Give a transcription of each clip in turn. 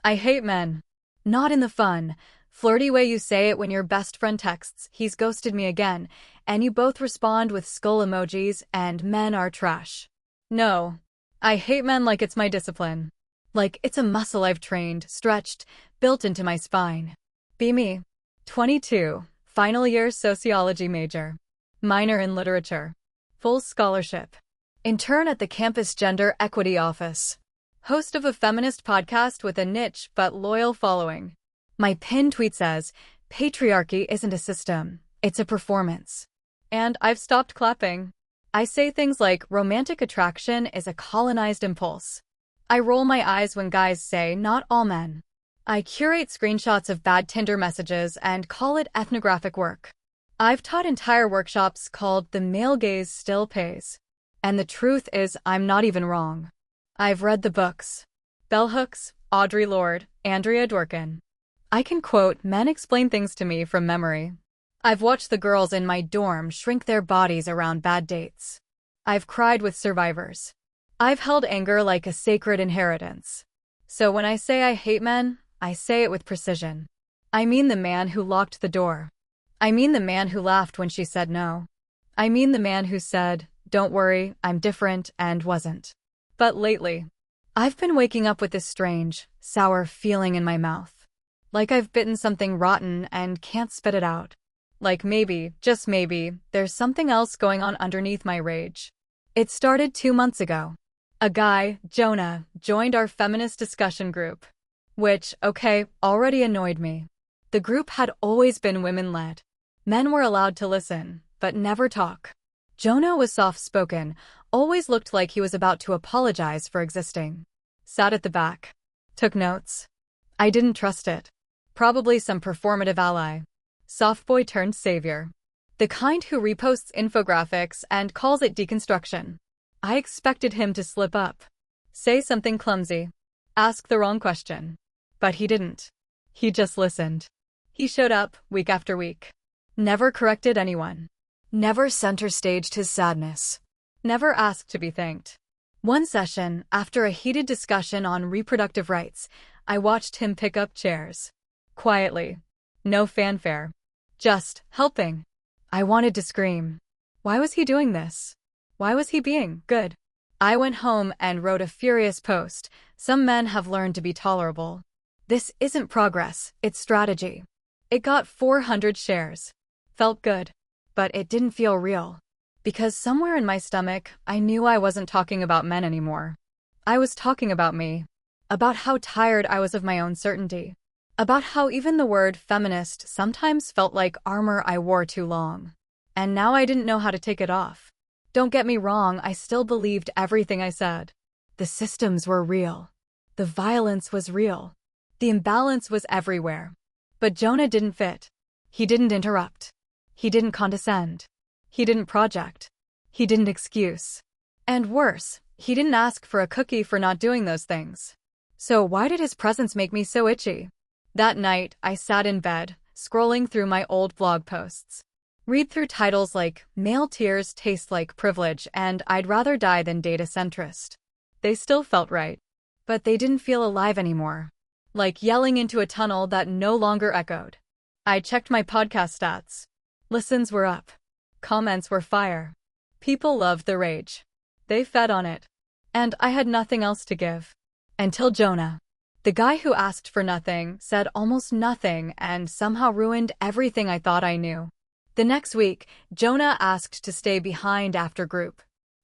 I hate men. Not in the fun, flirty way you say it when your best friend texts, "He's ghosted me again," and you both respond with skull emojis and "men are trash." No. I hate men like it's my discipline. Like it's a muscle I've trained, stretched, built into my spine. Be me. 22. Final year sociology major. Minor in literature. Full scholarship. Intern at the campus Gender Equity Office. Host of a feminist podcast with a niche but loyal following. My pinned tweet says, "Patriarchy isn't a system, it's a performance." And I've stopped clapping. I say things like, "Romantic attraction is a colonized impulse." I roll my eyes when guys say, "Not all men." I curate screenshots of bad Tinder messages and call it ethnographic work. I've taught entire workshops called "The Male Gaze Still Pays." And the truth is, I'm not even wrong. I've read the books. Bell Hooks, Audre Lorde, Andrea Dworkin. I can quote "Men explain things to me" from memory. I've watched the girls in my dorm shrink their bodies around bad dates. I've cried with survivors. I've held anger like a sacred inheritance. So when I say I hate men, I say it with precision. I mean the man who locked the door. I mean the man who laughed when she said no. I mean the man who said, "Don't worry, I'm different," and wasn't. But lately, I've been waking up with this strange, sour feeling in my mouth. Like I've bitten something rotten and can't spit it out. Like maybe, just maybe, there's something else going on underneath my rage. It started 2 months ago. A guy, Jonah, joined our feminist discussion group. Which, okay, already annoyed me. The group had always been women-led. Men were allowed to listen, but never talk. Jonah was soft-spoken, always looked like he was about to apologize for existing. Sat at the back. Took notes. I didn't trust it. Probably some performative ally. Soft boy turned savior. The kind who reposts infographics and calls it deconstruction. I expected him to slip up. Say something clumsy. Ask the wrong question. But he didn't. He just listened. He showed up, week after week. Never corrected anyone. Never center-staged his sadness. Never asked to be thanked. One session, after a heated discussion on reproductive rights, I watched him pick up chairs. Quietly. No fanfare. Just helping. I wanted to scream. Why was he doing this? Why was he being good? I went home and wrote a furious post. Some men have learned to be tolerable. This isn't progress, it's strategy. It got 400 shares. Felt good. But it didn't feel real. Because somewhere in my stomach, I knew I wasn't talking about men anymore. I was talking about me. About how tired I was of my own certainty. About how even the word feminist sometimes felt like armor I wore too long. And now I didn't know how to take it off. Don't get me wrong, I still believed everything I said. The systems were real. The violence was real. The imbalance was everywhere. But Jonah didn't fit. He didn't interrupt. He didn't condescend. He didn't project. He didn't excuse. And worse, he didn't ask for a cookie for not doing those things. So why did his presence make me so itchy? That night, I sat in bed, scrolling through my old blog posts. Read through titles like "Male Tears Taste Like Privilege" and "I'd Rather Die Than Date a Centrist." They still felt right. But they didn't feel alive anymore. Like yelling into a tunnel that no longer echoed. I checked my podcast stats. Listens were up. Comments were fire. People loved the rage. They fed on it. And I had nothing else to give. Until Jonah. The guy who asked for nothing, said almost nothing, and somehow ruined everything I thought I knew. The next week, Jonah asked to stay behind after group.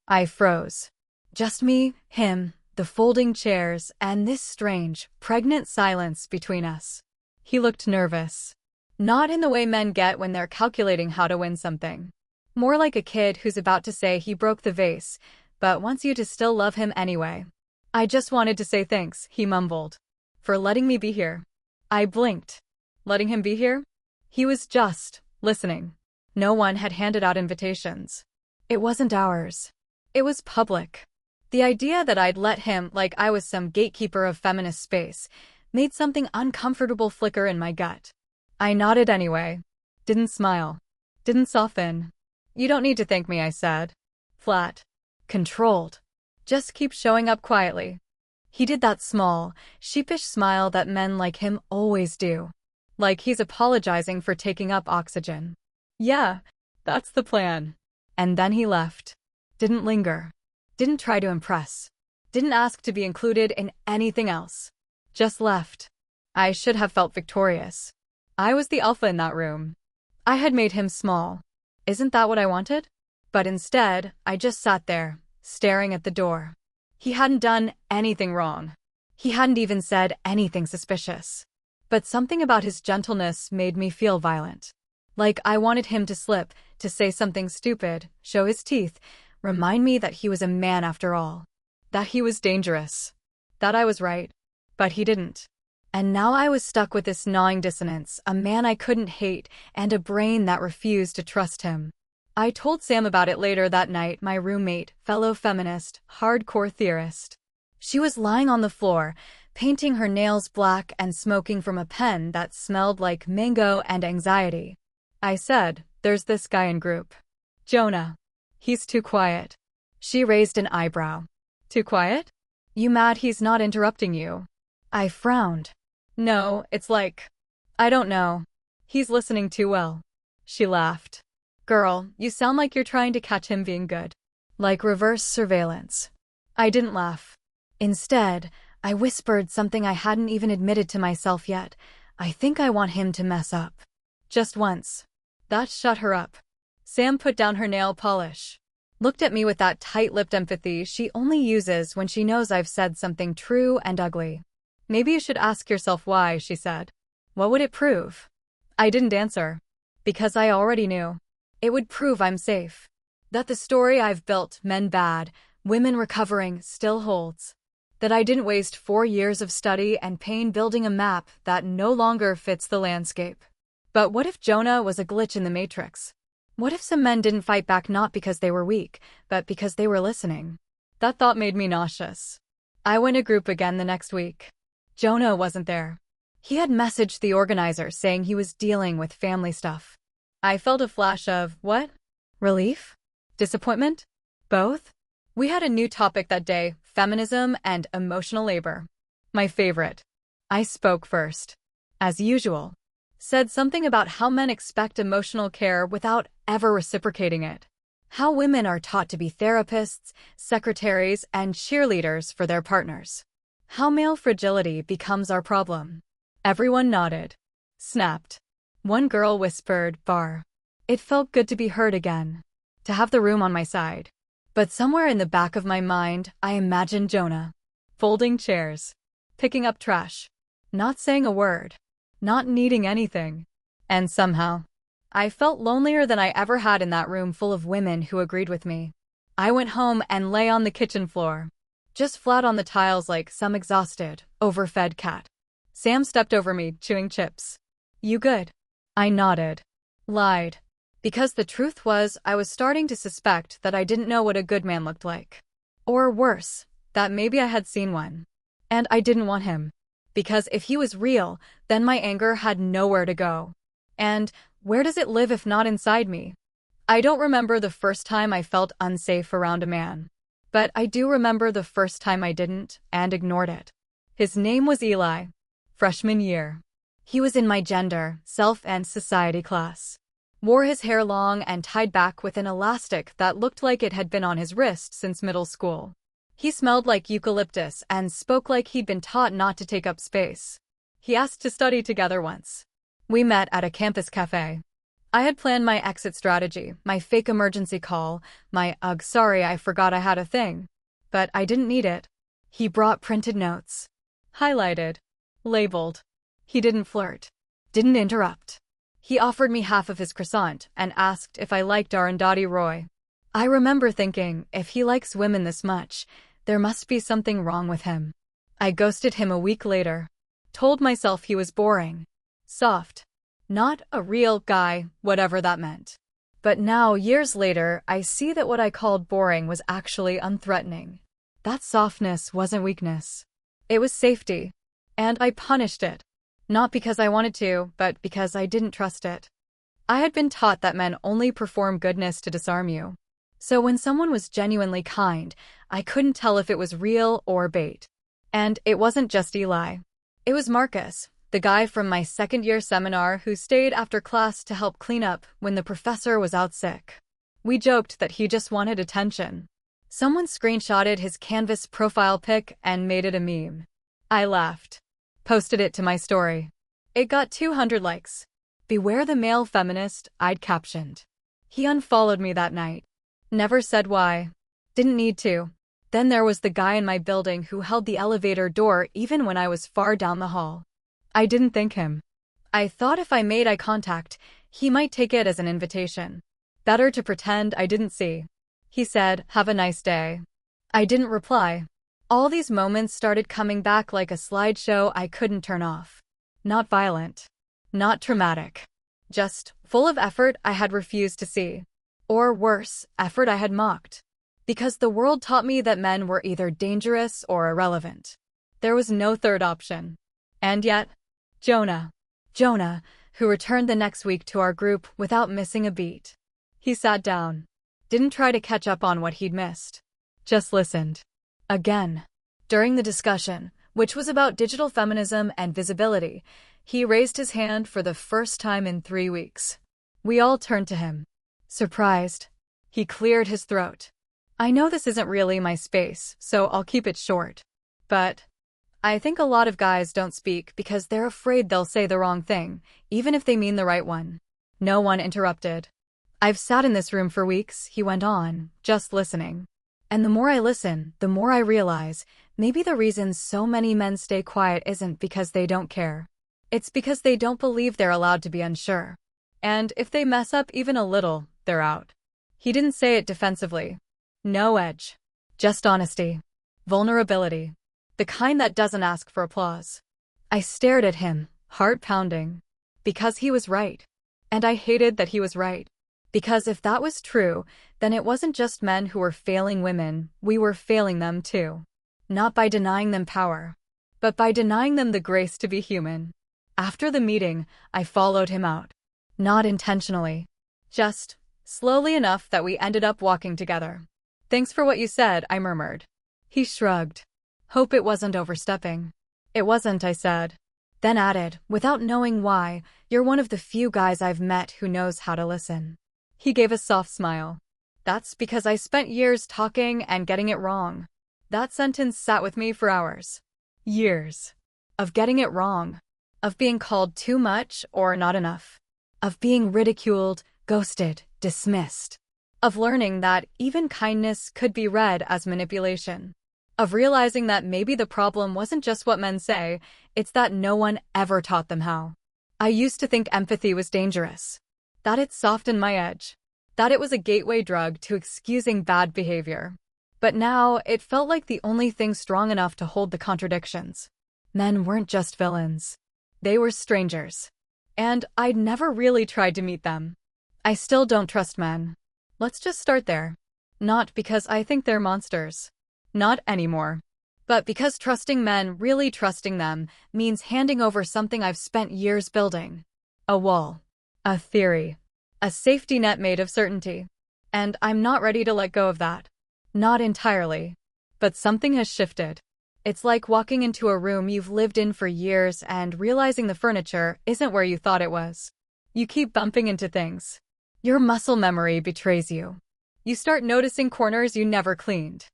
I froze. Just me, him, the folding chairs, and this strange, pregnant silence between us. He looked nervous. Not in the way men get when they're calculating how to win something. More like a kid who's about to say he broke the vase, but wants you to still love him anyway. "I just wanted to say thanks," he mumbled. "For letting me be here." I blinked. Letting him be here? He was just listening. No one had handed out invitations. It wasn't ours. It was public. The idea that I'd let him, like I was some gatekeeper of feminist space, made something uncomfortable flicker in my gut. I nodded anyway. Didn't smile. Didn't soften. "You don't need to thank me," I said. Flat. Controlled. "Just keep showing up quietly." He did that small, sheepish smile that men like him always do. Like he's apologizing for taking up oxygen. Yeah, that's the plan. And then he left. Didn't linger. Didn't try to impress. Didn't ask to be included in anything else. Just left. I should have felt victorious. I was the alpha in that room. I had made him small. Isn't that what I wanted? But instead, I just sat there, staring at the door. He hadn't done anything wrong. He hadn't even said anything suspicious. But something about his gentleness made me feel violent. Like I wanted him to slip, to say something stupid, show his teeth, remind me that he was a man after all. That he was dangerous. That I was right. But he didn't. And now I was stuck with this gnawing dissonance, a man I couldn't hate, and a brain that refused to trust him. I told Sam about it later that night, my roommate, fellow feminist, hardcore theorist. She was lying on the floor, painting her nails black and smoking from a pen that smelled like mango and anxiety. I said, "There's this guy in group. Jonah. He's too quiet." She raised an eyebrow. "Too quiet? You mad he's not interrupting you?" I frowned. "No, it's like, I don't know. He's listening too well." She laughed. "Girl, you sound like you're trying to catch him being good. Like reverse surveillance." I didn't laugh. Instead, I whispered something I hadn't even admitted to myself yet. "I think I want him to mess up. Just once." That shut her up. Sam put down her nail polish. Looked at me with that tight-lipped empathy she only uses when she knows I've said something true and ugly. "Maybe you should ask yourself why," she said. "What would it prove?" I didn't answer. Because I already knew. It would prove I'm safe. That the story I've built, men bad, women recovering, still holds. That I didn't waste 4 years of study and pain building a map that no longer fits the landscape. But what if Jonah was a glitch in the matrix? What if some men didn't fight back not because they were weak, but because they were listening? That thought made me nauseous. I went to group again the next week. Jonah wasn't there. He had messaged the organizer saying he was dealing with family stuff. I felt a flash of, what? Relief? Disappointment? Both? We had a new topic that day, feminism and emotional labor. My favorite. I spoke first. As usual. Said something about how men expect emotional care without ever reciprocating it. How women are taught to be therapists, secretaries, and cheerleaders for their partners. How male fragility becomes our problem. Everyone nodded. Snapped. One girl whispered, "Bar." It felt good to be heard again. To have the room on my side. But somewhere in the back of my mind, I imagined Jonah. Folding chairs. Picking up trash. Not saying a word. Not needing anything. And somehow, I felt lonelier than I ever had in that room full of women who agreed with me. I went home and lay on the kitchen floor. Just flat on the tiles like some exhausted, overfed cat. Sam stepped over me, chewing chips. "You good?" I nodded. Lied. Because the truth was, I was starting to suspect that I didn't know what a good man looked like. Or worse, that maybe I had seen one. And I didn't want him. Because if he was real, then my anger had nowhere to go. And where does it live if not inside me? I don't remember the first time I felt unsafe around a man. But I do remember the first time I didn't, and ignored it. His name was Eli. Freshman year. He was in my gender, self, and society class. Wore his hair long and tied back with an elastic that looked like it had been on his wrist since middle school. He smelled like eucalyptus and spoke like he'd been taught not to take up space. He asked to study together once. We met at a campus cafe. I had planned my exit strategy, my fake emergency call, my "ugh, sorry, I forgot I had a thing." But I didn't need it. He brought printed notes. Highlighted. Labeled. He didn't flirt. Didn't interrupt. He offered me half of his croissant and asked if I liked Arundhati Roy. I remember thinking, if he likes women this much, there must be something wrong with him. I ghosted him a week later. Told myself he was boring. Soft. Not a real guy, whatever that meant. But now, years later, I see that what I called boring was actually unthreatening. That softness wasn't weakness. It was safety. And I punished it. Not because I wanted to, but because I didn't trust it. I had been taught that men only perform goodness to disarm you. So when someone was genuinely kind, I couldn't tell if it was real or bait. And it wasn't just Eli. It was Marcus, the guy from my second-year seminar who stayed after class to help clean up when the professor was out sick. We joked that he just wanted attention. Someone screenshotted his Canvas profile pic and made it a meme. I laughed. Posted it to my story. It got 200 likes. "Beware the male feminist," I'd captioned. He unfollowed me that night. Never said why. Didn't need to. Then there was the guy in my building who held the elevator door even when I was far down the hall. I didn't thank him. I thought if I made eye contact, he might take it as an invitation. Better to pretend I didn't see. He said, "Have a nice day." I didn't reply. All these moments started coming back like a slideshow I couldn't turn off. Not violent. Not traumatic. Just full of effort I had refused to see. Or worse, effort I had mocked. Because the world taught me that men were either dangerous or irrelevant. There was no third option. And yet, Jonah, who returned the next week to our group without missing a beat. He sat down. Didn't try to catch up on what he'd missed. Just listened. Again. During the discussion, which was about digital feminism and visibility, he raised his hand for the first time in 3 weeks. We all turned to him. Surprised. He cleared his throat. "I know this isn't really my space, so I'll keep it short. But I think a lot of guys don't speak because they're afraid they'll say the wrong thing, even if they mean the right one." No one interrupted. "I've sat in this room for weeks," he went on, just listening. "And the more I listen, the more I realize maybe the reason so many men stay quiet isn't because they don't care. It's because they don't believe they're allowed to be unsure. And if they mess up even a little, they're out." He didn't say it defensively. No edge. Just honesty. Vulnerability. The kind that doesn't ask for applause. I stared at him, heart pounding. Because he was right. And I hated that he was right. Because if that was true, then it wasn't just men who were failing women, we were failing them too. Not by denying them power, but by denying them the grace to be human. After the meeting, I followed him out. Not intentionally. Just slowly enough that we ended up walking together. "Thanks for what you said," I murmured. He shrugged. "Hope it wasn't overstepping." "It wasn't," I said. Then added, without knowing why, "You're one of the few guys I've met who knows how to listen." He gave a soft smile. "That's because I spent years talking and getting it wrong." That sentence sat with me for hours. Years. Of getting it wrong. Of being called too much or not enough. Of being ridiculed, ghosted, dismissed. Of learning that even kindness could be read as manipulation. Of realizing that maybe the problem wasn't just what men say, it's that no one ever taught them how. I used to think empathy was dangerous. That it softened my edge. That it was a gateway drug to excusing bad behavior. But now, it felt like the only thing strong enough to hold the contradictions. Men weren't just villains. They were strangers. And I'd never really tried to meet them. I still don't trust men. Let's just start there. Not because I think they're monsters. Not anymore. But because trusting men, really trusting them, means handing over something I've spent years building. A wall. A theory. A safety net made of certainty. And I'm not ready to let go of that. Not entirely. But something has shifted. It's like walking into a room you've lived in for years and realizing the furniture isn't where you thought it was. You keep bumping into things. Your muscle memory betrays you. You start noticing corners you never cleaned.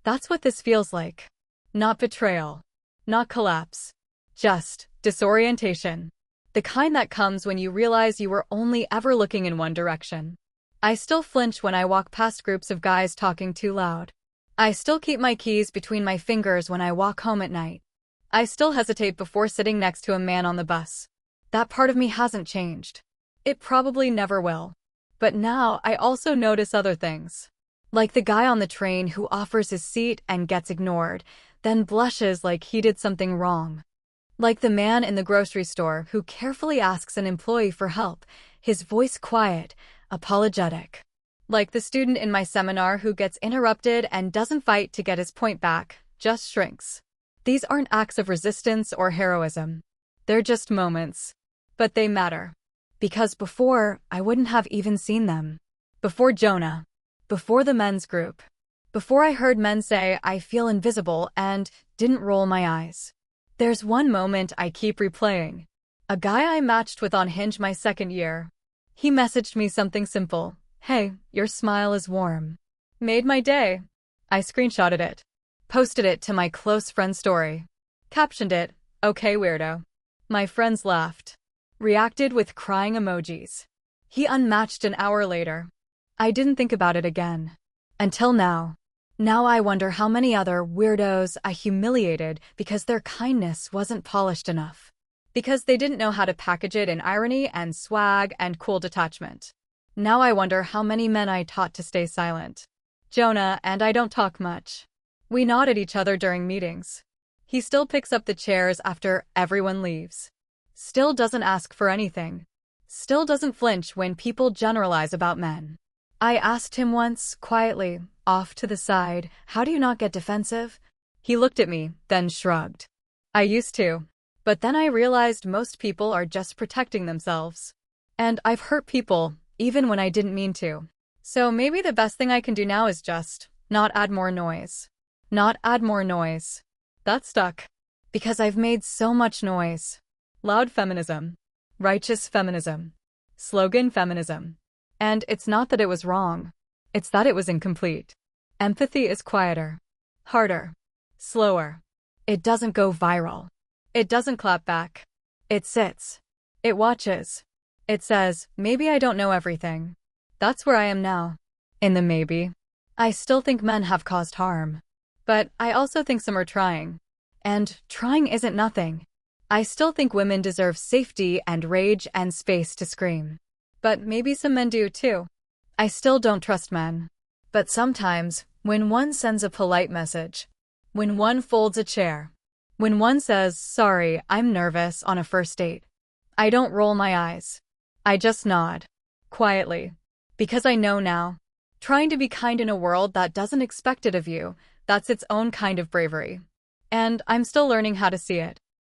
That's what this feels like. Not betrayal. Not collapse. Just disorientation. The kind that comes when you realize you were only ever looking in one direction. I still flinch when I walk past groups of guys talking too loud. I still keep my keys between my fingers when I walk home at night. I still hesitate before sitting next to a man on the bus. That part of me hasn't changed. It probably never will. But now I also notice other things. Like the guy on the train who offers his seat and gets ignored, then blushes like he did something wrong. Like the man in the grocery store who carefully asks an employee for help, his voice quiet, apologetic. Like the student in my seminar who gets interrupted and doesn't fight to get his point back, just shrinks. These aren't acts of resistance or heroism. They're just moments. But they matter. Because before, I wouldn't have even seen them. Before Jonah. Before the men's group. Before I heard men say, I feel invisible, and didn't roll my eyes. There's one moment I keep replaying. A guy I matched with on Hinge my second year. He messaged me something simple. Hey, your smile is warm. Made my day. I screenshotted it. Posted it to my close friend story. Captioned it, okay weirdo. My friends laughed. Reacted with crying emojis. He unmatched an hour later. I didn't think about it again. Until now. Now I wonder how many other weirdos I humiliated because their kindness wasn't polished enough. Because they didn't know how to package it in irony and swag and cool detachment. Now I wonder how many men I taught to stay silent. Jonah and I don't talk much. We nod at each other during meetings. He still picks up the chairs after everyone leaves. Still doesn't ask for anything. Still doesn't flinch when people generalize about men. I asked him once, quietly, off to the side, how do you not get defensive? He looked at me, then shrugged. I used to. But then I realized most people are just protecting themselves. And I've hurt people, even when I didn't mean to. So maybe the best thing I can do now is just not add more noise. Not add more noise. That stuck. Because I've made so much noise. Loud feminism. Righteous feminism. Slogan feminism. And it's not that it was wrong. It's that it was incomplete. Empathy is quieter. Harder. Slower. It doesn't go viral. It doesn't clap back. It sits. It watches. It says, maybe I don't know everything. That's where I am now. In the maybe. I still think men have caused harm. But I also think some are trying. And trying isn't nothing. I still think women deserve safety and rage and space to scream. But maybe some men do too. I still don't trust men. But sometimes, when one sends a polite message, when one folds a chair, when one says, sorry, I'm nervous on a first date, I don't roll my eyes. I just nod. Quietly. Because I know now. Trying to be kind in a world that doesn't expect it of you, that's its own kind of bravery. And I'm still learning how to see it.